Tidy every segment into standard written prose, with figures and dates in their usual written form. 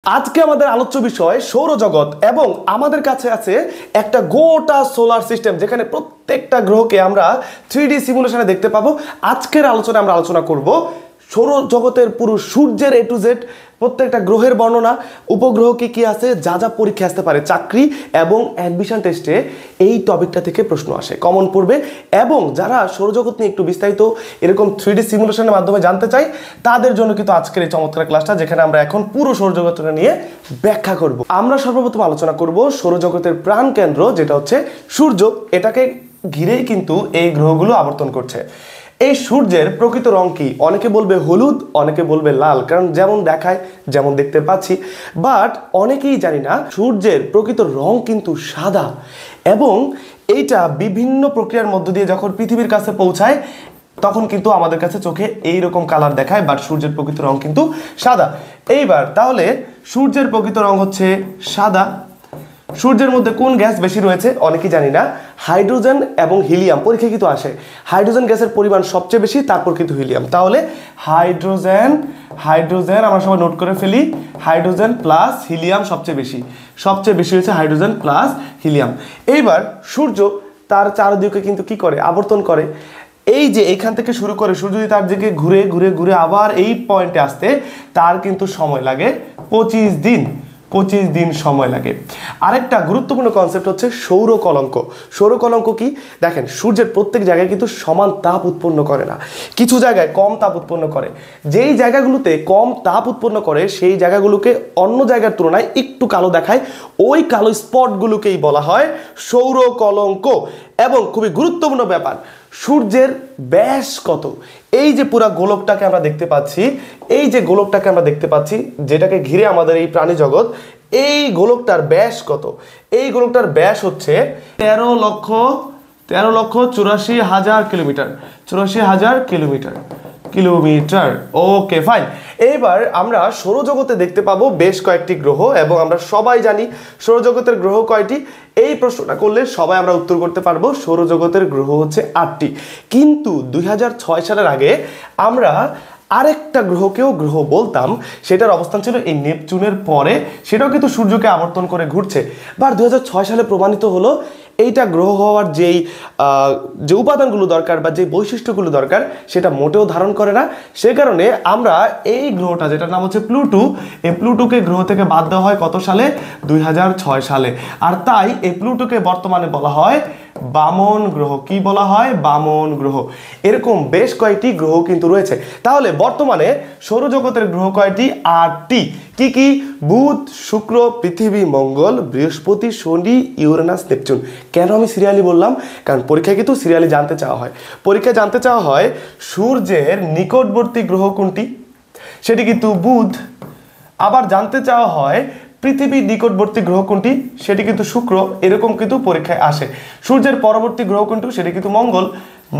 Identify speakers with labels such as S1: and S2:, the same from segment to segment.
S1: আজকে আমাদের আলোচ্য বিষয় সৌরজগৎ এবং আমাদের কাছে আছে একটা গোটা সোলার সিস্টেম যেখানে প্রত্যেকটা গ্রহকে আমরা 3D সিমুলেশনে দেখতে পাবো। আজকের আলোচনায় আমরা আলোচনা করব সৌরজগতের পুরো সূর্যের A to Z প্রত্যেকটা গ্রহের বর্ণনা, উপগ্রহ কি আছে, যা যা পরীক্ষা আসতে পারে, চাকরি এবং অ্যাডমিশন টেস্টে এই টপিকটা থেকে প্রশ্ন আসে, কমন পড়বে। এবং যারা সৌরজগৎ নিয়ে একটু বিস্তারিত এরকম 3D সিমুলেশনের মাধ্যমে জানতে চাই তাদের জন্য কিন্তু আজকের এই চমৎকার ক্লাসটা, যেখানে আমরা এখন পুরো সৌরজগৎটা নিয়ে ব্যাখ্যা করব। আমরা সর্বপ্রথম আলোচনা করব সৌরজগতের প্রাণ কেন্দ্র, যেটা হচ্ছে সূর্য। এটাকে ঘিরেই কিন্তু এই গ্রহগুলো আবর্তন করছে। এই সূর্যের প্রকৃত রং কি? অনেকে বলবে হলুদ, অনেকে বলবে লাল, কারণ যেমন দেখায় যেমন দেখতে পাচ্ছি। বাট অনেকেই জানি না সূর্যের প্রকৃত রং কিন্তু সাদা, এবং এইটা বিভিন্ন প্রক্রিয়ার মধ্য দিয়ে যখন পৃথিবীর কাছে পৌঁছায় তখন কিন্তু আমাদের কাছে চোখে এইরকম কালার দেখায়, বাট সূর্যের প্রকৃত রং কিন্তু সাদা। এইবার তাহলে সূর্যের প্রকৃত রং হচ্ছে সাদা। সূর্যের মধ্যে কোন গ্যাস বেশি রয়েছে? অনেকেই জানি না। হাইড্রোজেন এবং হিলিয়াম পরীক্ষায় কিন্তু আসে। হাইড্রোজেন গ্যাসের পরিমাণ সবচেয়ে বেশি, তারপর কিন্তু হিলিয়াম। তাহলে হাইড্রোজেন আমরা সবাই নোট করে ফেলি, হাইড্রোজেন প্লাস হিলিয়াম সবচেয়ে বেশি হচ্ছে হাইড্রোজেন প্লাস হিলিয়াম। এইবার সূর্য তার চারদিকে কিন্তু কি করে? আবর্তন করে। এই যে এইখান থেকে শুরু করে সূর্য যদি তার দিকে ঘুরে ঘুরে ঘুরে আবার এই পয়েন্টে আসতে তার কিন্তু সময় লাগে 25 দিন সময় লাগে। আরেকটা গুরুত্বপূর্ণ কনসেপ্ট হচ্ছে সৌর কলঙ্ক। সৌর কলঙ্ক কি? দেখেন, সূর্যের প্রত্যেক জায়গায় কিন্তু সমান তাপ উৎপন্ন করে না, কিছু জায়গায় কম তাপ উৎপন্ন করে। যেই জায়গাগুলোতে কম তাপ উৎপন্ন করে সেই জায়গাগুলোকে অন্য জায়গার তুলনায় একটু কালো দেখায়, ওই কালো স্পটগুলোকেই বলা হয় সৌর কলঙ্ক। এবং খুবই গুরুত্বপূর্ণ ব্যাপার, সূর্যের ব্যাস কত? এই যে পুরো গোলকটাকে আমরা দেখতে পাচ্ছি, যেটাকে ঘিরে আমাদের এই প্রাণী জগৎ, এই গোলকটার ব্যাস কত? এই গোলকটার ব্যাস হচ্ছে 13,84,000 কিলোমিটার। ওকে, ফাইন। এইবার আমরা সৌরজগতে দেখতে পাবো বেশ কয়েকটি গ্রহ, এবং আমরা সবাই জানি সৌরজগতের গ্রহ কয়টি। এই প্রশ্নটা করলে সবাই আমরা উত্তর করতে পারবো। সৌরজগতের গ্রহ হচ্ছে 8টি। কিন্তু 2006 সালের আগে আমরা আরেকটা গ্রহকেও গ্রহ বলতাম, সেটার অবস্থান ছিল এই নেপচুনের পরে, সেটাও কিন্তু সূর্যকে আবর্তন করে ঘুরছে। বাট 2006 সালে প্রমাণিত হলো এইটা গ্রহ হওয়ার যে উপাদানগুলো দরকার বা যে বৈশিষ্ট্যগুলো দরকার সেটা মোটেও ধারণ করে না। সে কারণে আমরা এই গ্রহটা, যেটার নাম হচ্ছে প্লুটো, এই প্লুটোকে গ্রহ থেকে বাদ দেওয়া হয় কত সালে? 2006 সালে। আর তাই এই প্লুটোকে বর্তমানে বলা হয় বামন গ্রহ। কি বলা হয়? বামন গ্রহ। এরকম বেশ কয়েকটি গ্রহ কিন্তু রয়েছে। তাহলে বর্তমানে সৌরজগতের গ্রহ কয়টি? 8টি। কি কি? বুধ, শুক্র, পৃথিবী, মঙ্গল, বৃহস্পতি, শনি, ইউরেনাস, নেপচুন। কেন আমি সিরিয়ালি বললাম? কারণ পরীক্ষায় কিন্তু সিরিয়ালি জানতে চাওয়া হয় সূর্যের নিকটবর্তী গ্রহ কোনটি, সেটি কিন্তু বুধ। আবার জানতে চাওয়া হয় পৃথিবীর নিকটবর্তী গ্রহ কোনটি, সেটি কিন্তু শুক্র। এরকম কিন্তু পরীক্ষায় আসে। সূর্যের পরবর্তী গ্রহ কোনটি, সেটি কিন্তু মঙ্গল,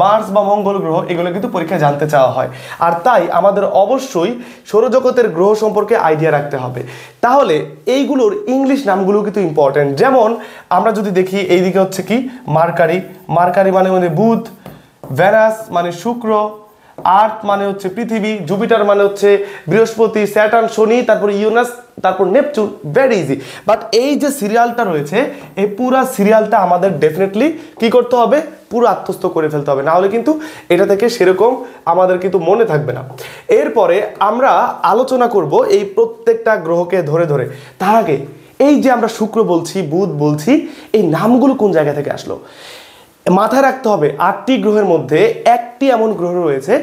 S1: মার্স বা মঙ্গল গ্রহ। এগুলো কিন্তু পরীক্ষায় জানতে চাওয়া হয়। আর তাই আমাদের অবশ্যই সৌরজগতের গ্রহ সম্পর্কে আইডিয়া রাখতে হবে। তাহলে এইগুলোর ইংলিশ নামগুলো কিন্তু ইম্পর্টেন্ট। যেমন আমরা যদি দেখি, এইদিকে হচ্ছে কি মার্কারি মানে বুধ, ভেনাস মানে শুক্র, আর্থ মানে হচ্ছে পৃথিবী, জুপিটার মানে হচ্ছে বৃহস্পতি, স্যাটার্ন শনি, তারপর ইউরেনাস, তারপর নেপচুন। Very easy. বাট এই যে সিরিয়ালটা রয়েছে, এই পুরা সিরিয়ালটা আমাদের ডেফিনেটলি কি করতে হবে? পুরো আত্মস্থ করে ফেলতে হবে, না হলে কিন্তু এটা থেকে সেরকম আমাদের কিন্তু মনে থাকবে না। এরপরে আমরা আলোচনা করব এই প্রত্যেকটা গ্রহকে ধরে ধরে। তার আগে এই যে আমরা শুক্র বলছি, বুধ বলছি, এই নামগুলো কোন জায়গা থেকে আসলো? মাথায় রাখতে হবে 8টি গ্রহের মধ্যে একটি এমন গ্রহ রয়েছে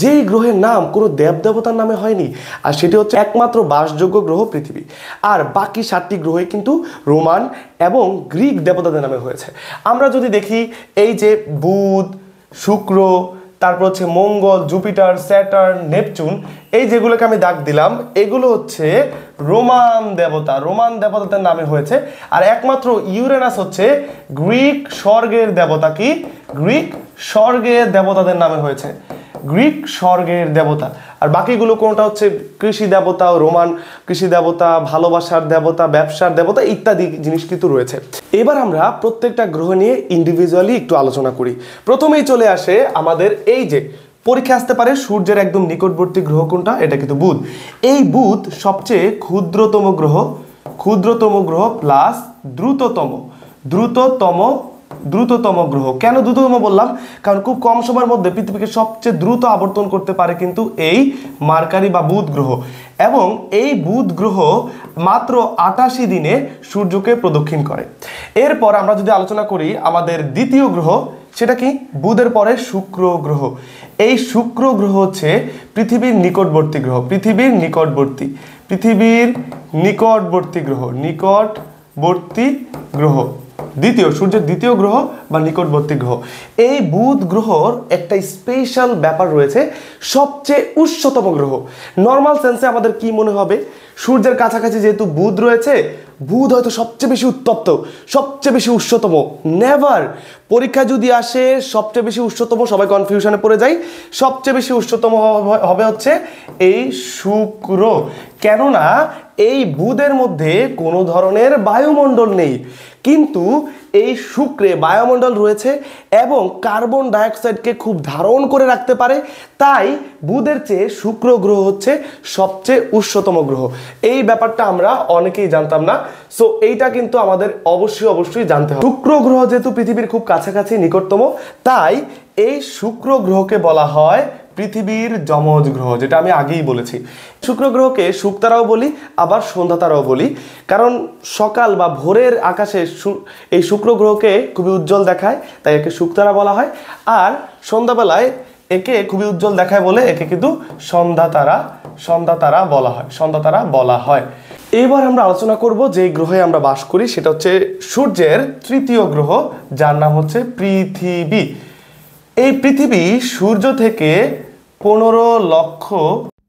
S1: যেই গ্রহের নাম কোনো দেবদেবতার নামে হয়নি, আর সেটি হচ্ছে একমাত্র বাসযোগ্য গ্রহ পৃথিবী। আর বাকি 7টি গ্রহে কিন্তু রোমান এবং গ্রিক দেবতাদের নামে হয়েছে। আমরা যদি দেখি, এই যে বুধ, শুক্র, তারপর হচ্ছে মঙ্গল, জুপিটার, স্যাটার্ন, নেপচুন, এই যেগুলোকে আমি দাগ দিলাম, এগুলো হচ্ছে রোমান দেবতাদের নামে হয়েছে। আর একমাত্র ইউরেনাস হচ্ছে গ্রিক স্বর্গের দেবতা। কি? গ্রিক স্বর্গের দেবতাদের নামে হয়েছে, গ্রিক স্বর্গের দেবতা। আর বাকিগুলো কোনটা হচ্ছে কৃষি দেবতা, রোমান কৃষি দেবতা, ভালোবাসার দেবতা, ব্যবসার দেবতা ইত্যাদি জিনিস কিন্তু রয়েছে। এবার আমরা প্রত্যেকটা গ্রহ নিয়ে ইন্ডিভিজুয়ালি একটু আলোচনা করি। প্রথমেই চলে আসে আমাদের এই যে পরীক্ষা আসতে পারে সূর্যের একদম নিকটবর্তী গ্রহ কোনটা, এটা কিন্তু বুধ। এই বুধ সবচেয়ে ক্ষুদ্রতম গ্রহ প্লাস দ্রুততম দ্রুততম গ্রহ। কেন দ্রুততম বললাম? কারণ খুব কম সময়ের মধ্যে পৃথিবীকে সবচেয়ে দ্রুত আবর্তন করতে পারে কিন্তু এই মার্কারি বা বুধ গ্রহ। এবং এই বুধ গ্রহ মাত্র 88 দিনে সূর্যকে প্রদক্ষিণ করে। এরপর আমরা যদি আলোচনা করি আমাদের দ্বিতীয় গ্রহ, সেটা কি? বুধের পরে শুক্র গ্রহ। এই শুক্র গ্রহ হচ্ছে পৃথিবীর নিকটবর্তী গ্রহ, সূর্যের দ্বিতীয় গ্রহ বা নিকটবর্তী গ্রহ। এই বুধ গ্রহর একটা স্পেশাল ব্যাপার রয়েছে, সবচেয়ে উচ্চতম গ্রহ। নর্মাল সেন্সে আমাদের কি মনে হবে? সূর্যের কাছাকাছি যেহেতু বুধ রয়েছে, বুধ হয়তো সবচেয়ে বেশি উত্তপ্ত, সবচেয়ে বেশি উচ্চতম। নেভার। পরীক্ষা যদি আসে সবচেয়ে বেশি উচ্চতম, সবাই কনফিউশনে পড়ে যায়। সবচেয়ে বেশি উচ্চতম হবে হচ্ছে এই শুক্র। কেননা এই বুধের মধ্যে কোনো ধরনের বায়ুমণ্ডল নেই, কিন্তু এই শুক্রে বায়ুমণ্ডল রয়েছে এবং কার্বন ডাইঅক্সাইডকে খুব ধারণ করে রাখতে পারে। তাই বুধের চেয়ে শুক্র গ্রহ হচ্ছে সবচেয়ে উচ্চতম গ্রহ। এই ব্যাপারটা আমরা অনেকেই জানতাম না, সো এইটা কিন্তু আমাদের অবশ্যই জানতে হবে। শুক্র গ্রহ যেহেতু পৃথিবীর খুব কাছাকাছি নিকটতম, তাই এই শুক্র গ্রহকে বলা হয় পৃথিবীর যমজ গ্রহ, যেটা আমি আগেই বলেছি। শুক্র গ্রহকে শুকতারাও বলি, আবার সন্ধ্যা তারাও বলি, কারণ সকাল বা ভোরের আকাশে এই শুক্র গ্রহকে খুবই উজ্জ্বল দেখায়, তাই একে শুকতারা বলা হয়। আর সন্ধ্যাবেলায় একে খুবই উজ্জ্বল দেখায় বলে একে কিন্তু সন্ধ্যা তারা বলা হয়। এবার আমরা আলোচনা করব যে গ্রহে আমরা বাস করি, সেটা হচ্ছে সূর্যের তৃতীয় গ্রহ, যার নাম হচ্ছে পৃথিবী। এই পৃথিবী সূর্য থেকে 15 লক্ষ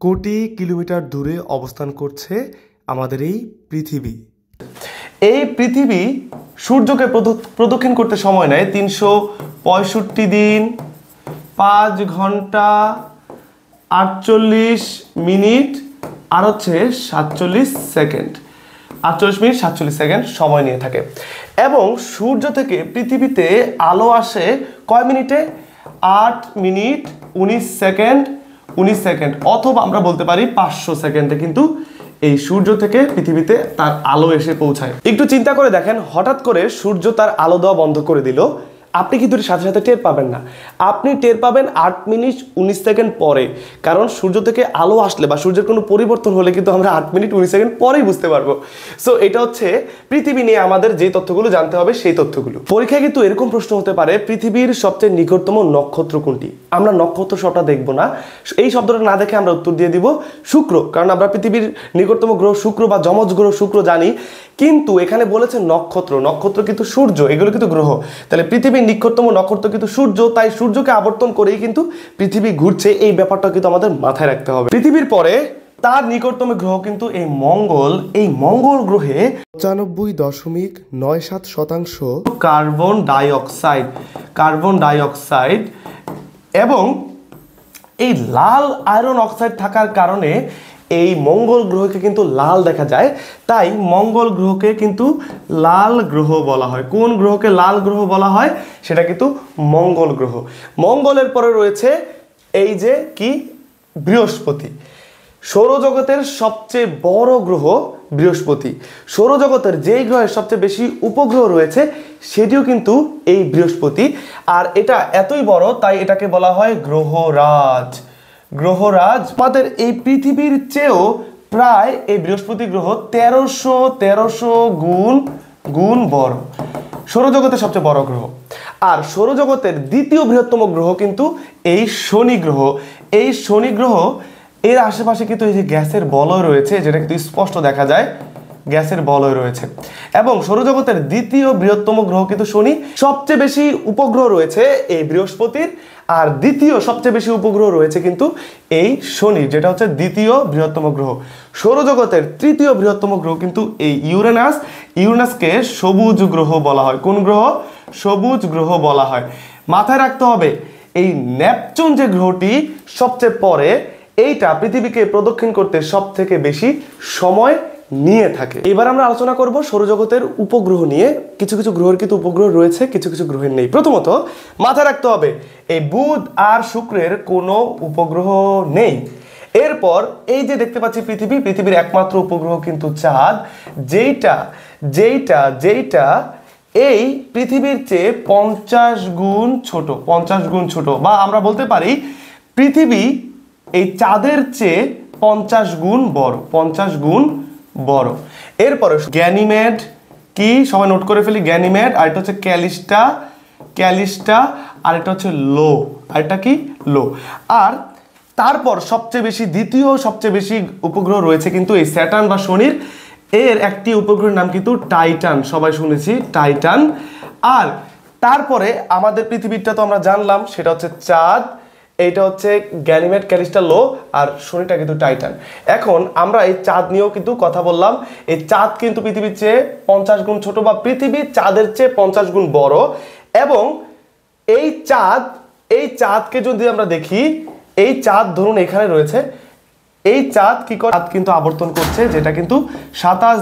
S1: কোটি কিলোমিটার দূরে অবস্থান করছে আমাদের এই পৃথিবী। এই পৃথিবী সূর্যকে প্রদক্ষিণ করতে সময় নেয় 365 দিন, 5 ঘন্টা 48 মিনিট আর হচ্ছে 47 সেকেন্ড। 48 মিনিট 47 সেকেন্ড সময় নিয়ে থাকে। এবং সূর্য থেকে পৃথিবীতে আলো আসে কয় মিনিটে? 8 মিনিট 19 সেকেন্ড, অথবা আমরা বলতে পারি 500 সেকেন্ডে কিন্তু এই সূর্য থেকে পৃথিবীতে তার আলো এসে পৌঁছায়। একটু চিন্তা করে দেখেন, হঠাৎ করে সূর্য তার আলো দেওয়া বন্ধ করে দিল, আপনি কিন্তু সাথে সাথে টের পাবেন না। আপনি টের পাবেন 8 মিনিট 19 সেকেন্ড পরে, কারণ সূর্য থেকে আলো আসলে বা সূর্যের কোনো পরিবর্তন হলে কিন্তু আমরা 8 মিনিট 19 সেকেন্ড পরেই বুঝতে পারবো। সো এটা হচ্ছে পৃথিবী নিয়ে আমাদের যে তথ্যগুলো জানতে হবে, সেই তথ্যগুলো। পরীক্ষায় কিন্তু এরকম প্রশ্ন হতে পারে, পৃথিবীর সবচেয়ে নিকটতম নক্ষত্র কোনটি? আমরা নক্ষত্র সবটা দেখবো না, এই শব্দটা না দেখে আমরা উত্তর দিয়ে দিব শুক্র, কারণ আমরা পৃথিবীর নিকটতম গ্রহ শুক্র বা যমজ গ্রহ শুক্র জানি। কিন্তু এখানে বলেছে নক্ষত্র কিন্তু সূর্য, এগুলো কিন্তু গ্রহ। তাহলে পৃথিবীর নিকটতম নক্ষত্র কিন্তু সূর্য, তাই সূর্যকে আবর্তন করেই কিন্তু পৃথিবী ঘুরছে, এই ব্যাপারটা কিন্তু আমাদের মাথায় রাখতে হবে। পৃথিবীর পরে তার নিকটতম গ্রহ কিন্তু এই মঙ্গল। এই মঙ্গল গ্রহে 95.97% কার্বন ডাইঅক্সাইড এবং এই লাল আয়রন অক্সাইড থাকার কারণে এই মঙ্গল গ্রহকে কিন্তু লাল দেখা যায়। তাই মঙ্গল গ্রহকে কিন্তু লাল গ্রহ বলা হয়। কোন গ্রহকে লাল গ্রহ বলা হয়? সেটা কিন্তু মঙ্গল গ্রহ। মঙ্গলের পরে রয়েছে এই যে কি বৃহস্পতি, সৌরজগতের সবচেয়ে বড় গ্রহ বৃহস্পতি। সৌরজগতের যেই গ্রহের সবচেয়ে বেশি উপগ্রহ রয়েছে সেটিও কিন্তু এই বৃহস্পতি। আর এটা এতই বড় তাই এটাকে বলা হয় গ্রহরাজ। আমাদের এই পৃথিবীর চেয়েও প্রায় এই বৃহস্পতি গ্রহ 1300 গুণ বড়। সৌরজগতের সবচেয়ে বড় গ্রহ। আর সৌরজগতের দ্বিতীয় বৃহত্তম গ্রহ কিন্তু এই শনি গ্রহ। এই শনি গ্রহ এর আশেপাশে কিন্তু এই যে গ্যাসের বলয় রয়েছে, যেটা কিন্তু স্পষ্ট দেখা যায়, গ্যাসের বলয় রয়েছে। এবং সৌরজগতের দ্বিতীয় বৃহত্তম গ্রহ কিন্তু শনি। সবচেয়ে বেশি উপগ্রহ রয়েছে এই বৃহস্পতির, আর দ্বিতীয় সবচেয়ে বেশি উপগ্রহ রয়েছে কিন্তু এই শনি, যেটা হচ্ছে দ্বিতীয় বৃহত্তম গ্রহ। সৌরজগতের তৃতীয় বৃহত্তম গ্রহ কিন্তু এই ইউরেনাসকে সবুজ গ্রহ বলা হয়। কোন গ্রহ? সবুজ গ্রহ বলা হয়। মাথায় রাখতে হবে এই নেপচুন যে গ্রহটি সবচেয়ে পরে, এইটা পৃথিবীকে প্রদক্ষিণ করতে সব থেকে বেশি সময় নিয়ে থাকে। এবার আমরা আলোচনা করব সৌরজগতের উপগ্রহ নিয়ে। কিছু কিছু গ্রহের কিন্তু উপগ্রহ রয়েছে, কিছু কিছু গ্রহের নেই। প্রথমত মাথায় রাখতে হবে এই বুধ আর শুক্রের কোনো উপগ্রহ নেই। এরপর এই যে দেখতে পাচ্ছি পৃথিবী, পৃথিবীর একমাত্র উপগ্রহ কিন্তু চাঁদ, যেইটা যেইটা যেইটা এই পৃথিবীর চেয়ে 50 গুণ ছোট, 50 গুণ ছোট, বা আমরা বলতে পারি পৃথিবী এই চাঁদের চেয়ে 50 গুণ বড়, 50 গুণ বড়। এরপরে গ্যানিমেড, কি সবাই নোট করে ফেলি, গ্যানিমেড, আর এটা হচ্ছে ক্যালিস্টা, ক্যালিস্টা, আর এটা হচ্ছে লো, আর এটা কি লো। আর তারপর সবচেয়ে বেশি, দ্বিতীয় সবচেয়ে বেশি উপগ্রহ রয়েছে কিন্তু এই স্যাটার্ন বা শনির। এর একটি উপগ্রহের নাম কিন্তু টাইটান, সবাই শুনেছি টাইটান। আর তারপরে আমাদের পৃথিবীটা তো আমরা জানলাম, সেটা হচ্ছে চাঁদ, এইটা হচ্ছে গ্যানিমেড, ক্যালিস্টা, লো, আর শনিটা কিন্তু টাইটান। এখন আমরা এই চাঁদ নিয়েও কিন্তু কথা বললাম। এই চাঁদ কিন্তু পৃথিবীর চেয়ে 50 গুণ ছোট, বা পৃথিবী চাঁদের চেয়ে 50 গুণ বড়। এবং এই চাঁদ, এই চাঁদকে যদি আমরা দেখি, এই চাঁদ ধরুন এখানে রয়েছে, এই চাঁদ কি করে, চাঁদ কিন্তু আবর্তন করছে, যেটা কিন্তু 27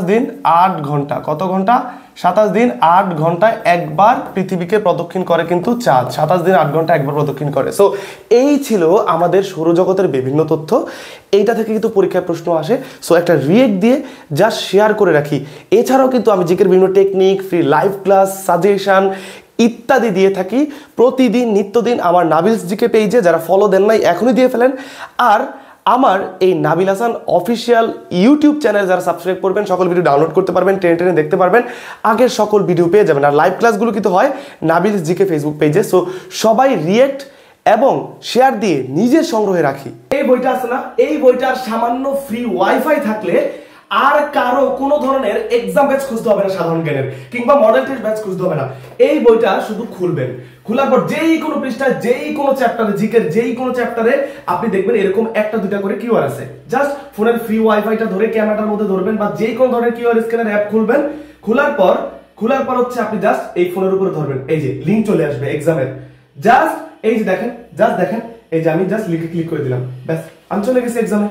S1: দিন 8 ঘন্টা, কত ঘন্টা, 27 দিন 8 ঘন্টায় একবার পৃথিবীকে প্রদক্ষিণ করে কিন্তু চাঁদ, 27 দিন 8 ঘন্টা একবার প্রদক্ষিণ করে। সো এই ছিল আমাদের সৌরজগতের বিভিন্ন তথ্য। এইটা থেকে কিন্তু পরীক্ষায় প্রশ্ন আসে, সো একটা রিয়েক্ট দিয়ে জাস্ট শেয়ার করে রাখি। এছাড়াও কিন্তু আমি জিকের বিভিন্ন technique, free live class, suggestion ইত্যাদি দিয়ে থাকি প্রতিদিন, নিত্যদিন আমার নাবিলস জিকে পেজে। যারা ফলো দেন নাই এখনই দিয়ে ফেলেন। আর আমার এই Nabil Hasan official YouTube channel যারা সাবস্ক্রাইব করবেন, সকল ভিডিও ডাউনলোড করতে পারবেন, টেনে টেনে দেখতে পারবেন, আগের সকল ভিডিও পেয়ে যাবেন। আর লাইভ ক্লাসগুলো কিন্তু হয় নাবিলস জিকে ফেসবুক পেজে। সো সবাই রিয়েক্ট এবং শেয়ার দিয়ে নিজের সংগ্রহে রাখি। এই বইটা আছে না, এই বইটার সামান্য ফ্রি ওয়াইফাই থাকলে আর কারো কোনো ধরনের এক্সাম ব্যাচ খুঁজতে হবে না, সাধারণ জ্ঞানের কিংবা মডেল টেস্ট ব্যাচ খুঁজতে হবে না। এই বইটা শুধু খুলবেন, খোলার পর যেই কোনো পৃষ্ঠায়, যেই কোনো চ্যাপ্টারে, জিকের যেই কোনো চ্যাপ্টারে আপনি দেখবেন এরকম একটা দুটা করে কিউআর আছে। জাস্ট ফোনের ফ্রি ওয়াইফাইটা ধরে ক্যামেরাটার মধ্যে ধরবেন, বা যেই কোনো ধরনের কিউআর স্ক্যানার অ্যাপ খুলবেন। খোলার পর হচ্ছে আপনি জাস্ট এই ফোনের উপরে ধরবেন, এই যে লিংক চলে আসবে এক্সামের। জাস্ট এই যে দেখেন, জাস্ট দেখেন, এই যে আমি জাস্ট লিখে ক্লিক করে দিলাম, ব্যাস আমি চলে গেছি এক্সামে।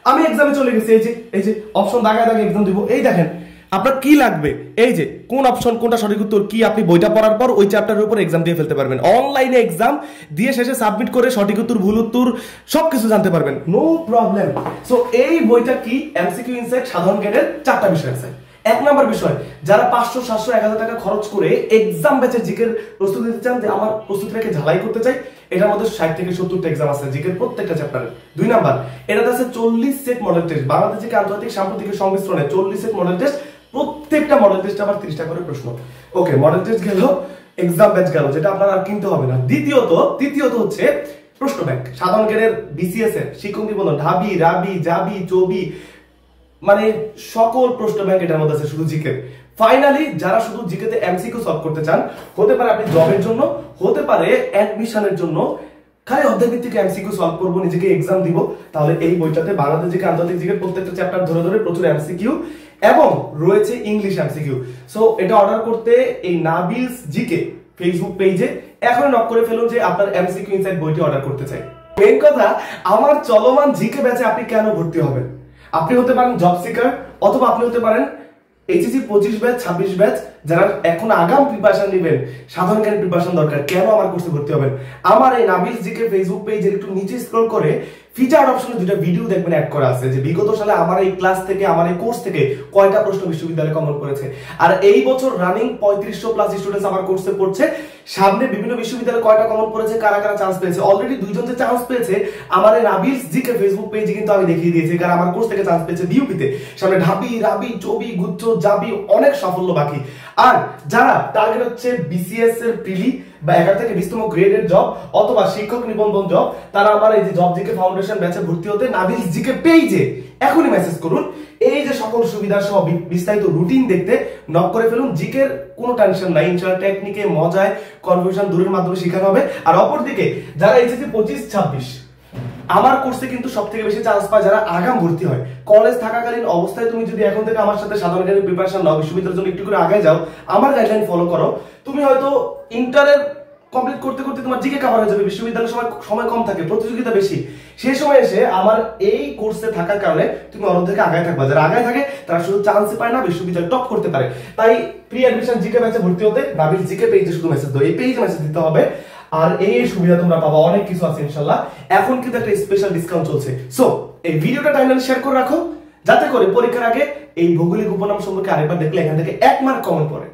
S1: আমি এক্সামে চলে গেছি। এই যে অপশন দাগায় দাগায় এক্সাম দিব। এই দেখেন আপনার কি লাগবে, এই যে কোন অপশন, কোনটা সঠিক উত্তর কি, আপনি বইটা পড়ার পর ওই চ্যাপ্টারের উপর এক্সাম দিয়ে ফেলতে পারবেন। অনলাইনে এক্সাম দিয়ে শেষে সাবমিট করে সঠিক উত্তর, ভুল উত্তর সবকিছু জানতে পারবেন, নো প্রবলেম। সো এই বইটা কি, এমসিকিউ ইনসাইট সাধারণ জ্ঞানের 4টা বিষয় আছে। 1 নম্বর বিষয়, যারা 500, 700, 1000 টাকা খরচ করে এক্সাম ব্যাচের জিকের প্রস্তুতি নিতে চান, যে আমার প্রস্তুতিটাকে ঝালাই করতে চাই, এটার মধ্যে 60 থেকে 70টা এক্সাম আছে জিকের প্রত্যেকটা চ্যাপ্টারে। 2 নাম্বার, এটাতে আছে 40 সেট মডেল টেস্ট, বাংলাদেশ থেকে আন্তর্জাতিক সাম্প্রতিক সংমিশ্রণে 40 সেট মডেল টেস্ট, প্রত্যেকটা মডেল টেস্ট আবার 30টা করে প্রশ্ন। ওকে, মডেল টেস্ট গেল, এক্সাম ব্যাচ গেল, যেটা আপনার আর কিনতে হবে না। দ্বিতীয়ত হচ্ছে প্রশ্ন ব্যাংক, সাধারণ জ্ঞানের বিসিএস এর শিক্ষক নিবন্ধন, ঢাবি, রাবি, জাবি, চবি, মানে সকল প্রশ্ন ব্যাংক এটার মধ্যে আছে, শুধু জিকে। ফাইনালি যারা শুধু জিকেতে এমসিকিউ সলভ করতে চান, হতে পারে আপনি জবের জন্য, হতে পারে অ্যাডমিশনের জন্য, খালি অধ্যায় ভিত্তিক এমসিকিউ সলভ করব, নিজেকে এক্সাম দিব, তাহলে এই বইটাতে বাংলাদেশ জিকে, আন্তর্জাতিক জিকে প্রত্যেকটা চ্যাপ্টার ধরে ধরে প্রচুর এমসিকিউ এবং রয়েছে ইংলিশ এমসিকিউ। সো এটা অর্ডার করতে এই নাবিলস জিকে ফেসবুক পেজে এখন নক করে ফেলুন যে আপনার এমসিকিউ ইনসাইট বইটি অর্ডার করতে চাই। মেইন কথা, আমার চলমান জিকে ব্যাচে আপনি কেন ভর্তি হবেন? আপনি হতে পারেন জব সিকার, অথবা আপনি হতে পারেন এইচএসসি 25 ব্যাচ, 26 ব্যাচ, যারা এখন আগাম প্রিপারেশন নেবেন, সাধারণ জ্ঞান প্রিপারেশন দরকার, কেন আমার কোর্সে ভর্তি হবেন? আমার এই নাবিলস জিকে ফেসবুক পেজের একটু নিচে স্ক্রল করে ফিচার্ড অপশনে 2টা ভিডিও দেখবেন অ্যাড করা আছে, যে বিগত সালে আমার এই ক্লাস থেকে, আমার এই কোর্স থেকে কয়টা প্রশ্ন বিশ্ববিদ্যালয়ে কমন করেছে। আর এই বছর রানিং 3500 প্লাস স্টুডেন্টস আমার কোর্সে পড়ছে। সামনে বিভিন্ন বিশ্ববিদ্যালয়ে কয়টা কমন পড়েছে, কারা কারা চান্স পেয়েছে, অলরেডি 2 জন যে চান্স পেয়েছে আমার এই নাবিলস জিকে ফেসবুক পেজে কিন্তু আমি দেখিয়ে দিয়েছি, কারণ আমার কোর্স থেকে চান্স পেয়েছে বিউপিতে। সামনে ঢাবি, রাবি, চবি, গুচ্ছ, জাবি, অনেক সাফল্য বাকি। আর যারা টার্গেট হচ্ছে বিসিএস এর প্রিলি বা 11 থেকে 20তম গ্রেডের জব অথবা শিক্ষক নিবন্ধন জব, তারা আমার এই যে জব জিকে ফাউন্ডেশন ব্যাচে ভর্তি হতে নাবিলস জিকে পেজে এখনই মেসেজ করুন। এই যে সকল সুবিধা সহ বিস্তারিত রুটিন দেখতে নক করে ফেলুন। জিকের কোনো টেনশন নাই, ইনশাআল্লাহ টেকনিকে, মজায়, কনফিউশন দূরের মাধ্যমে শেখানো হবে। আর অপরদিকে যারা এইচএসসি 25-26 আমার কোর্সে কিন্তু সবথেকে বেশি চান্স পায় যারা আগাম ভর্তি হয়। কলেজ থাকাকালীন অবস্থায় তুমি যদি এখন থেকে আমার সাথে সাধারণ জ্ঞানের প্রিপারেশন নাও, বিশ্ববিদ্যালয়ের জন্য একটু করে আগে যাও, আমার গাইডলাইন ফলো করো, তুমি হয়তো ইন্টারের কমপ্লিট করতে করতে তোমার জিকে কভার হয়ে যাবে, বিশ্ববিদ্যালয়ের সময় কম থাকে, প্রতিযোগিতা বেশি, সেই সময় এসে আমার এই কোর্সে থাকার কারণে তুমি অন্য থেকে আগায় থাকবা। যারা আগায় থাকে তারা শুধু চান্সই পায় না, বিশ্ববিদ্যালয় টপ করতে পারে। তাই প্রি অ্যাডমিশন জিকে ব্যাচে ভর্তি হতে নাবিল জিকে পেজে শুধু মেসেজ দাও, এই পেজে মেসেজ দিতে হবে। আর এই সুবিধা তোমরা পাবা, অনেক কিছু আছে ইনশাআল্লাহ। এখন কিন্তু একটা স্পেশাল ডিসকাউন্ট চলছে। সো এই ভিডিওটা টাইমলাইনে শেয়ার করে রাখো, যাতে করে পরীক্ষার আগে এই ভৌগোলিক উপনাম সম্পর্কে আরেকবার দেখলে এখান থেকে 1 মার্ক কমন পড়ে।